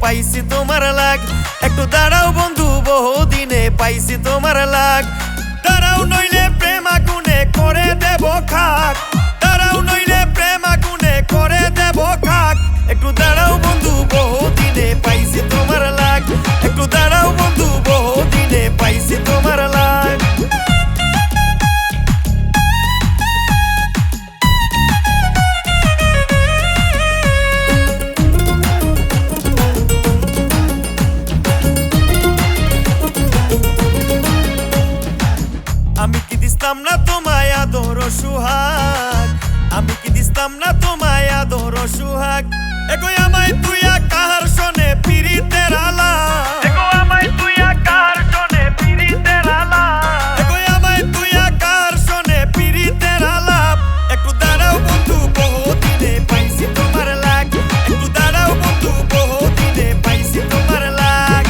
পাইছি তোমার লাগ। একটু দাঁড়াও বন্ধু বহুদিনে পাইছি তোমার লাগ। দাঁড়াও নইলে প্রেম আগুনে করে দেব খাক। দাঁড়াও নইলে প্রেম আগুনে করে দেব খাক। একটু দাঁড়াও বন্ধু বহুদিনে পাইছি তোমার লাগ। একটু দাঁড়াও বন্ধু বহুদিনে পাইছি তোমার লাগ। আমি কি দিস্তাম না তোমায় আদর সুহাগ। আমি কি দিস্তাম না তোমায় আদর সুহাগ। এগো আমায় তুইয়া কাহার শোনে পিরিতের আলা। এগো আমায় তুইয়া কাহার শোনে পিরিতের আলা। এগো আমায় তুইয়া কাহার শোনে পিরিতের আলাপ। একটু দাঁড়াও বন্ধু বহুদিনে পাইছি তোমার লাগ। একটু দাঁড়াও বন্ধু বহুদিনে পাইছি তোমার লাগ।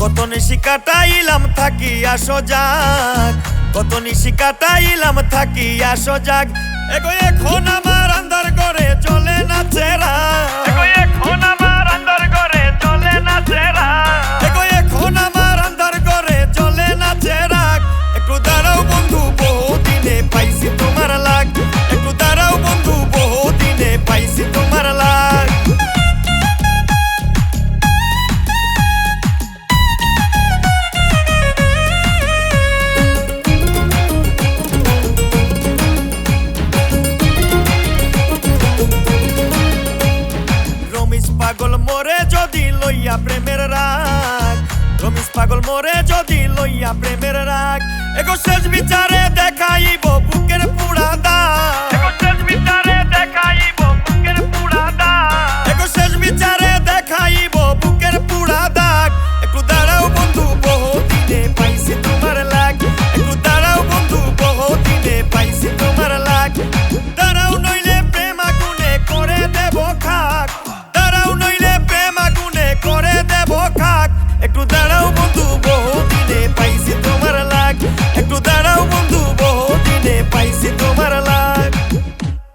কত নিশি কাটাইলাম থাকিয়া সজাগ। কত নিশি কাটাইলাম থাকিয়া সজাগ। এগো এখন আমার আন্ধার করে চলে না চেরা। এগো এখন আমার আন্ধার করে চলে না চেরা। এগো এখন আমার আন্ধার করে চলে না চেরা। একটু দাঁড়াও বন্ধু বহুদিনে পাইছি তোমার লাগ। একটু দাঁড়াও বন্ধু বহুদিনে পাইছি তোমার লাগ। পাগল মোরে যদি লইয়া প্রেমের রাগ। রমিস পাগল মোরে যদি লইয়া প্রেমের রাগ। এগো শেষ বিচারে দেখাইব বুকের পুরা দাগ। এগো শেষ বিচারে দেখাইব